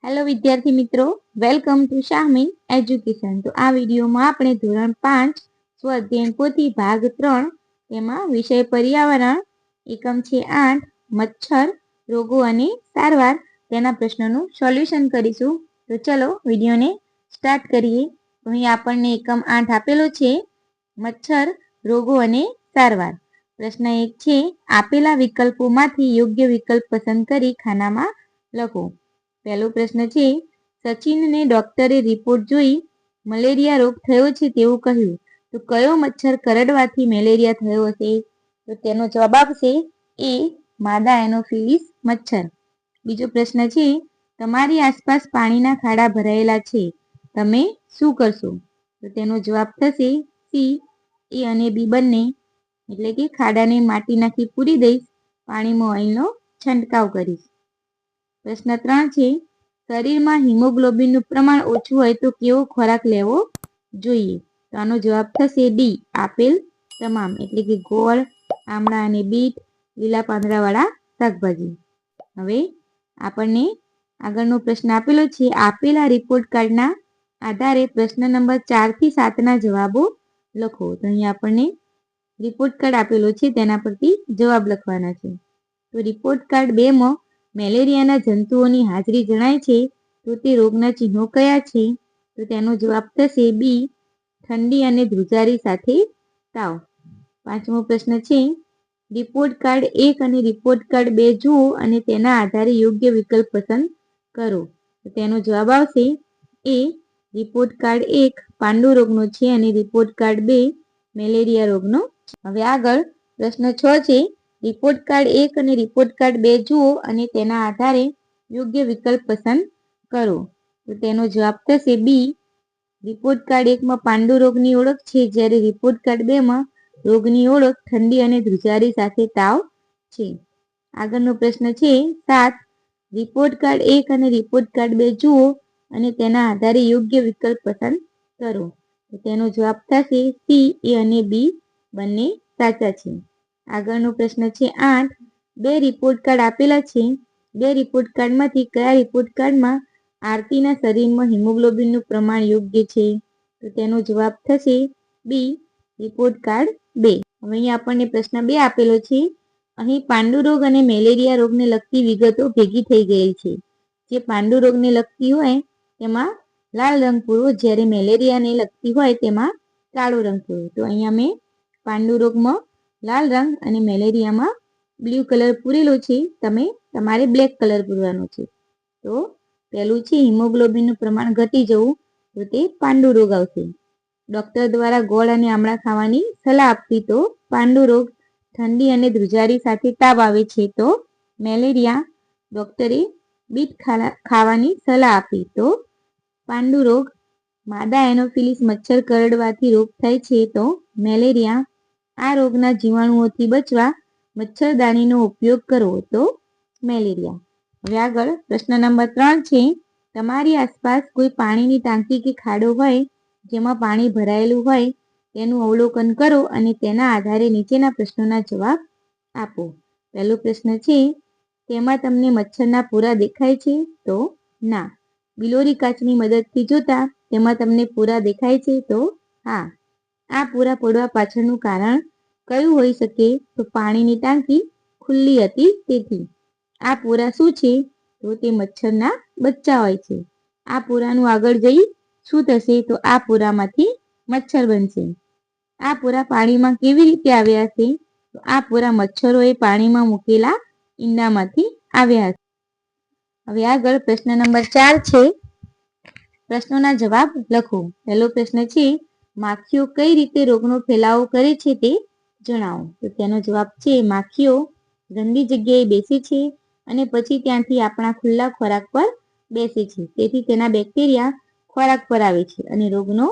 Hello વિદ્યાર્થી મિત્રો, welcome to Shahmeen education. તો આ વિડીયોમાં આપણે ધોરણ 5 સ્વાધ્યાય પોથી ભાગ 3 તેમાં વિષય પર્યાવરણ એકમ છે 8 મચ્છર રોગો અને સારવાર તેના પ્રશ્નોનું સોલ્યુશન કરીશું. તો ચલો વિડીયોને સ્ટાર્ટ કરીએ. તો અહીં આપણને એકમ 8 આપેલો છે મચ્છર રોગો અને સારવાર. પ્રશ્ન 1 છે આપેલા વિકલ્પોમાંથી યોગ્ય વિકલ્પ પસંદ કરી ખાનામાં લખો. પહેલો પ્રશ્ન છે સચિનને ડોક્ટરે રિપોર્ટ જોઈ મલેરિયા રોગ થયો છે તેવું કહ્યું. તો કયો મચ્છર કરડવાથી મેલેરિયા થયો હશે? તો તેનો જવાબ આવશે એ માદા એનોફિલિસ મચ્છર. બીજો પ્રશ્ન છે તમારી આસપાસ પાણીના ખાડા ભરાયેલા છે, તમે શું કરશો? તો તેનો જવાબ થશે સી એ અને બી બંને. એટલે કે ખાડાને માટી નાખી પૂરી દઈશ, પાણીમાં ઓઇલનો છંટકાવ કરીશ. પ્રશ્ન 3 છે શરીરમાં હિમોગ્લોબિનનું પ્રમાણ ઓછું હોય તો કેવો ખોરાક લેવો જોઈએ? તો આનો જવાબ થશે ડી આપેલ તમામ. એટલે કે ગોળ, આમળા અને બીટ, લીલા પાંદડાવાળા શાકભાજી. હવે આપણને આગળનો પ્રશ્ન આપેલો છે આપેલા રિપોર્ટ કાર્ડના આધારે પ્રશ્ન નંબર 4 થી 7 ના જવાબો લખો. તો અહીં આપણને રિપોર્ટ કાર્ડ આપેલો છે, તેના પરથી જવાબ લખવાના છે. તો રિપોર્ટ કાર્ડ 2 માં મેલેરિયાના જંતુઓની હાજરી જણાય છે, તો તે રોગના ચિહ્નો કયા છે? તો તેનો જવાબ થશે બી ઠંડી અને ધ્રુજારી સાથે તાવ. પાંચમો પ્રશ્ન છે રિપોર્ટ કાર્ડ 1 અને રિપોર્ટ કાર્ડ 2 જુઓ અને તેના આધારે યોગ્ય વિકલ્પ પસંદ કરો. તો તેનો જવાબ આવશે એ રિપોર્ટ કાર્ડ 1 પાંડુ રોગનો છે અને રિપોર્ટ કાર્ડ 2 મેલેરિયા રોગનો. હવે આગળ પ્રશ્ન 6 છે રિપોર્ટ કાર્ડ 1 અને રિપોર્ટ કાર્ડ 2 જુઓ અને તેના આધારે યોગ્ય વિકલ્પ પસંદ કરો. તો તેનો જવાબ થશે બી રિપોર્ટ કાર્ડ 1 માં પાંડુ રોગની ઓળખ છે, જ્યારે રિપોર્ટ કાર્ડ 2 માં રોગની ઓળખ ઠંડી અને ધ્રુજારી સાથે તાવ છે. આગળનો પ્રશ્ન છે 7 રિપોર્ટ કાર્ડ 1 અને રિપોર્ટ કાર્ડ 2 જુઓ અને તેના આધારે યોગ્ય વિકલ્પ પસંદ કરો. તો તેનો જવાબ થશે સી એ અને બી બંને સાચા છે. આગળનો પ્રશ્ન છે 8 બે રિપોર્ટ કાર્ડ આપેલા છે, બે રિપોર્ટ કાર્ડમાંથી કયા રિપોર્ટ કાર્ડમાં આરતીના શરીરમાં હિમોગ્લોબિનનું પ્રમાણ યોગ્ય છે? તો તેનો જવાબ થશે બી રિપોર્ટ કાર્ડ 2. હવે અહીં આપણને પ્રશ્ન 2 આપેલો છે અહીં પાંડુ રોગ અને મેલેરિયા રોગને લગતી વિગતો ભેગી થઈ ગયેલ છે. જે પાંડુ રોગને લગતી હોય તેમાં લાલ રંગ પૂરો, જ્યારે મેલેરિયાને લગતી હોય તેમાં કાળો રંગ પૂરો. તો અહીંયા મેં પાંડુ રોગમાં લાલ રંગ અને મેલેરિયામાં બ્લુ કલર પૂરેલો છે, તમે તમારે બ્લેક કલર પૂરવાનો છે. તો પહેલું છે હિમોગ્લોબિનનું પ્રમાણ ઘટી જવું, તો તે પાંડુ રોગ આવશે. ડોક્ટર દ્વારા ગોળ અને આમળા ખાવાની સલાહ આપવી તો પાંડુ રોગ. ઠંડી અને ધ્રુજારી સાથે તાવ આવે છે તો મેલેરિયા. ડોક્ટરે બીટ ખાવાની સલાહ આપી તો પાંડુ રોગ. માદા એનોફિલિસ મચ્છર કરડવાથી રોગ થાય છે તો મેલેરિયા. આ રોગના જીવાણુઓથી બચવા મચ્છરદાનીનો ઉપયોગ કરવો તો મેલેરિયા. હવે આગળ પ્રશ્ન નંબર 3 છે તમારી આસપાસ કોઈ પાણીની ટાંકી કે ખાડો હોય જેમાં પાણી ભરાયેલું હોય તેનું અવલોકન કરો અને તેના આધારે નીચેના પ્રશ્નોના જવાબ આપો. પહેલો પ્રશ્ન છે તેમાં તમને મચ્છરના પૂરા દેખાય છે? તો ના. બિલોરી કાચની મદદથી જોતા તેમાં તમને પૂરા દેખાય છે? તો હા. આ પૂરા પડવા પાછળનું કારણ કયું હોઈ શકે? તો પાણીની ટાંકી ખુલ્લી હતી તેથી. આ પૂરા શું છે? તો તે મચ્છરના બચ્ચા હોય છે. આ પૂરાનું આગળ જઈ શું થશે? તો આ પૂરામાંથી મચ્છર બનશે. આ પૂરા પાણીમાં કેવી રીતે આવ્યા હશે? તો આ પૂરા મચ્છરોએ પાણીમાં મૂકેલા ઈંડામાંથી આવ્યા હશે. હવે આગળ પ્રશ્ન નંબર 4 છે પ્રશ્નોના જવાબ લખો. પહેલો પ્રશ્ન છે માખીઓ કઈ રીતે રોગનો ફેલાવો કરે છે તે જણાવો. તો તેનો જવાબ છે માખીઓ ગંદી જગ્યાએ બેસે છે અને પછી ત્યાંથી આપણા ખુલ્લા ખોરાક પર બેસે છે, તેથી તેના બેક્ટેરિયા ખોરાક પર આવે છે અને રોગનો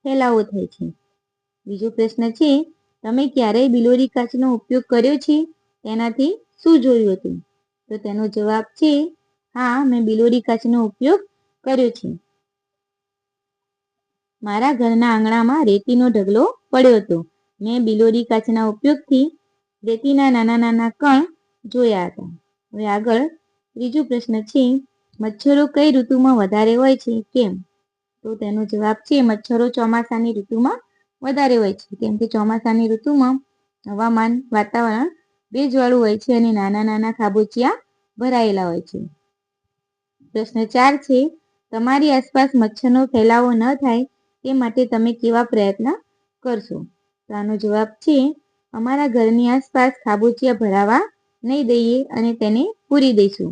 ફેલાવો થાય છે. બીજો પ્રશ્ન છે તમે ક્યારેય બિલોરી કાચનો ઉપયોગ કર્યો છે? તેનાથી શું જોયું હતું? તો તેનો જવાબ છે હા, મેં બિલોરી કાચનો ઉપયોગ કર્યો છે. મારા ઘરના આંગણામાં રેતીનો ઢગલો પડ્યો હતો. મેં બિલોરી કાચના ઉપયોગથી રેતીના નાના નાના કણ જોયા હતા. હવે આગળ ત્રીજો પ્રશ્ન છે મચ્છરો કઈ ઋતુમાં વધારે હોય છે? કેમ? તો તેનો જવાબ છે મચ્છરો ચોમાસાની ઋતુમાં વધારે હોય છે, કેમ કે ચોમાસાની ઋતુમાં હવામાન વાતાવરણ ભેજવાળું હોય છે અને નાના નાના ખાબોચિયા ભરાયેલા હોય છે. પ્રશ્ન 4 છે, તમારી આસપાસ મચ્છરનો ફેલાવો ન થાય તે માટે તમે કેવા પ્રયત્ન કરશો? તો આનો જવાબ છે અમારા ઘરની આસપાસ ખાબોચિયા ભરાવા નહીં દઈએ અને તેને પૂરી દઈશું.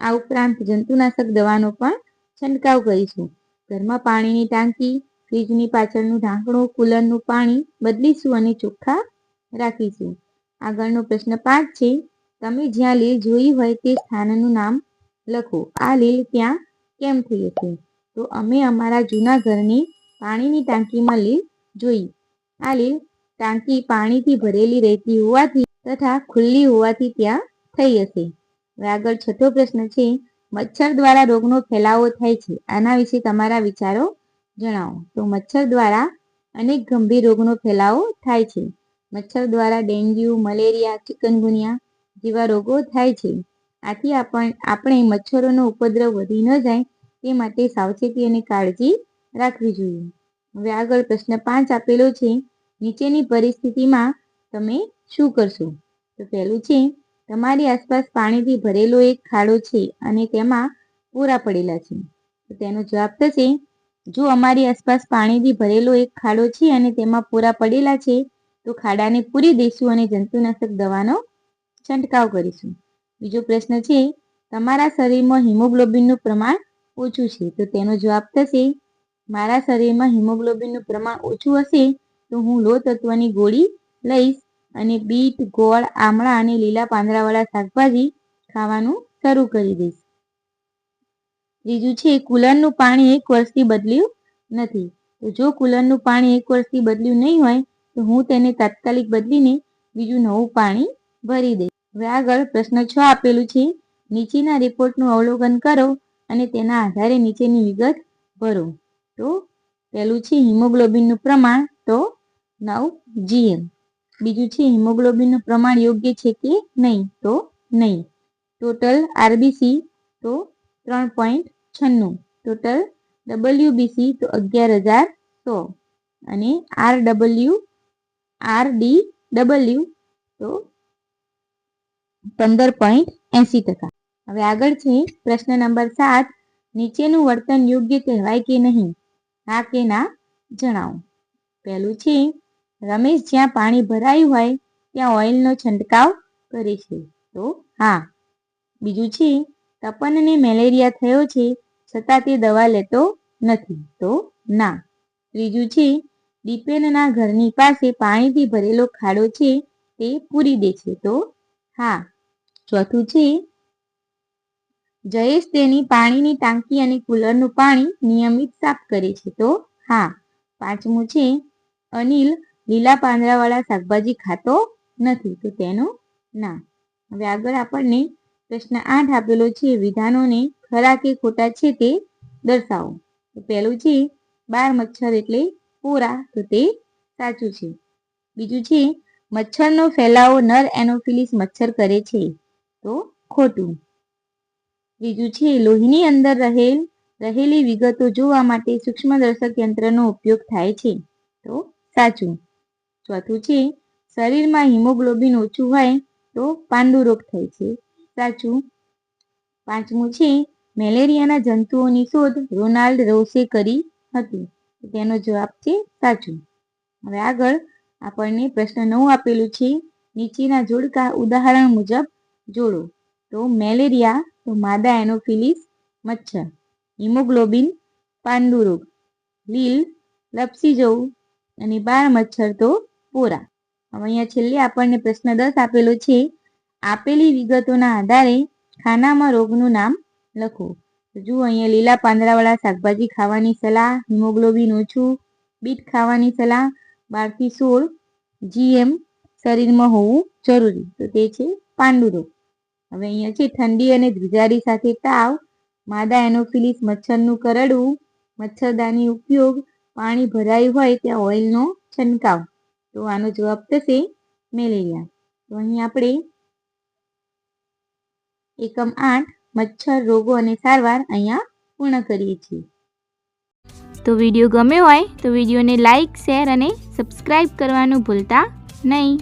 આ ઉપરાંત જંતુનાશક દવાનો પણ છંટકાવ કરીશું. ઘરમાં પાણીની ટાંકી, ફ્રીજની પાછળનું ઢાંકણું, કુલરનું પાણી બદલીશું અને ચોખ્ખા રાખીશું. આગળનો પ્રશ્ન 5 છે, તમે જ્યાં લીલ જોઈ હોય તે સ્થાનનું નામ લખો. આ લીલ ત્યાં કેમ થઈ હશે? તો અમે અમારા જૂના ઘરની પાણીની ટાંકીમાં લીલ જોઈ. આ લીલ ટાંકી પાણીથી ભરેલી રહેતી હોવાથી તથા ખુલ્લી હોવાથી ત્યાં થઈ હશે. હવે આગળ 6થો પ્રશ્ન છે, મચ્છર દ્વારા રોગનો ફેલાવો થાય છે. આના વિશે તમારા વિચારો જણાવો. તો મચ્છર દ્વારા અનેક ગંભીર રોગનો ફેલાવો થાય છે. મચ્છર દ્વારા ડેન્ગ્યુ, મલેરિયા, ચિકનગુનિયા જેવા રોગો થાય છે. આથી આપણે મચ્છરોનો ઉપદ્રવ વધી ન જાય તે માટે સાવચેતી અને કાળજી રાખવી જોઈએ. હવે આગળ પ્રશ્ન 5 આપેલો છે, નીચેની પરિસ્થિતિમાં તમે શું કરશો? તો પહેલું છે, તમારી આસપાસ પાણીથી ભરેલો એક ખાડો છે અને તેમાં પૂરા પડેલા છે. તો તેનો જવાબ થશે, જો અમારી આસપાસ પાણીથી ભરેલો એક ખાડો છે અને તેમાં પૂરા પડેલા છે તો ખાડાને પૂરી દઈશું અને જંતુનાશક દવાનો છંટકાવ કરીશું. બીજો પ્રશ્ન છે, તમારા શરીરમાં હિમોગ્લોબિનનું પ્રમાણ ઓછું છે. તો તેનો જવાબ થશે, મારા શરીરમાં હિમોગ્લોબિનનું પ્રમાણ ઓછું હશે તો હું લોહ તત્વની ગોળી લઈશ અને બીટ, ગોળ, આમળા અને લીલા પાંદડાવાળા શાકભાજી ખાવાનું શરૂ કરી દઈશ. ત્રીજું છે, કુલરનું પાણી 1 વર્ષથી બદલ્યું નથી. તો જો કુલરનું પાણી 1 વર્ષથી બદલ્યું નહીં હોય તો હું તેને તાત્કાલિક બદલીને બીજું નવું પાણી ભરી દઈશ. હવે આગળ પ્રશ્ન 6 આપેલું છે, નીચેના રિપોર્ટનું અવલોકન કરો અને તેના આધારે નીચેની વિગત ભરો. તો પહેલું છે હિમોગ્લોબિનનું પ્રમાણ, તો 9 gm. બીજું છે હિમોગ્લોબિનનું પ્રમાણ યોગ્ય છે કે નહીં, તો નહીં. ટોટલ આરબીસી તો 3.96. ટોટલ ડબલ્યુબીસી તો 11,100 અને આરડીડબલ્યુ તો 15.80%. હવે આગળ છે પ્રશ્ન નંબર 7, નીચેનું વર્તન યોગ્ય કહેવાય કે નહીં? હા કે ના જણાવો. પહેલું છે, રમેશ જ્યાં પાણી ભરાયું હોય ત્યાં ઓઇલનો છંટકાવ કરે છે. તો હા. બીજું છે, તપનને મેલેરિયા થયો છે છતાં તે દવા લેતો નથી. તો ના. ત્રીજું છે, દીપેનના ઘરની પાસે પાણીથી ભરેલો ખાડો છે તે પૂરી દે છે. તો હા. ચોથું છે, જયેશ તેની પાણીની ટાંકી અને કુલરનું પાણી નિયમિત સાફ કરે છે. તો હા. પાંચમું છે, અનિલ લીલા પાંદડાવાળા શાકભાજી ખાતો નથી. તો તેનું ના. હવે આગળ આપણને પ્રશ્ન 8 આપેલો છે, વિધાનોને ખરા કે ખોટા છે તે દર્શાવો. તો પહેલું છે, 12 મચ્છર એટલે પૂરા. તો તે સાચું છે. બીજું છે, મચ્છરનો ફેલાવો નર એનોફિલિસ મચ્છર કરે છે. તો ખોટું. ત્રીજું છે, લોહીની અંદર રહેલી વિગતો જોવા માટે સૂક્ષ્મદર્શક યંત્રનો ઉપયોગ થાય છે. તો સાચું. ચોથું છે, શરીરમાં હિમોગ્લોબિન ઓછું હોય તો પાંડુ રોગ થાય છે. સાચું. પાંચમું છે, મેલેરિયાના જંતુઓની શોધ રોનાલ્ડ રોસે કરી હતી. તેનો જવાબ છે સાચું. હવે આગળ આપણને પ્રશ્ન 9 આપેલું છે, નીચેના જોડકા ઉદાહરણ મુજબ જોડો. તો મેલેરિયા તો માદા એનોફિલિસ મચ્છર, હિમોગ્લોબિન પાંડુ રોગ, લીલ લપસી જવું અને 12 મચ્છર તો પોરા. હવે અહીંયા છેલ્લે આપણને પ્રશ્ન 10 આપેલો છે, આપેલી વિગતોના આધારે ખાનામાં રોગનું નામ લખો. જુઓ અહીંયા લીલા પાંદડાવાળા શાકભાજી ખાવાની સલાહ, હિમોગ્લોબિન ઓછું, બીટ ખાવાની સલાહ, 12 થી 16 gm શરીરમાં હોવું જરૂરી. તો તે છે પાંડુ રોગ. હવે અહીંયા છે ઠંડી અને ધ્રુજારી સાથે તાવ, માદા એનોફિલિસ મચ્છરનું કરડવું, મચ્છરદાની ઉપયોગ, પાણી ભરાયું હોય ત્યાં ઓઇલનો છંટકાવ. તો આનો જવાબ થશે મેલેરિયા. તો અહીં આપણે એકમ 8 મચ્છર રોગો અને સારવાર અહીંયા પૂર્ણ કરીએ છીએ. તો વિડીયો ગમ્યો હોય તો વિડીયોને લાઇક, શેર અને સબસ્ક્રાઈબ કરવાનું ભૂલતા નહીં.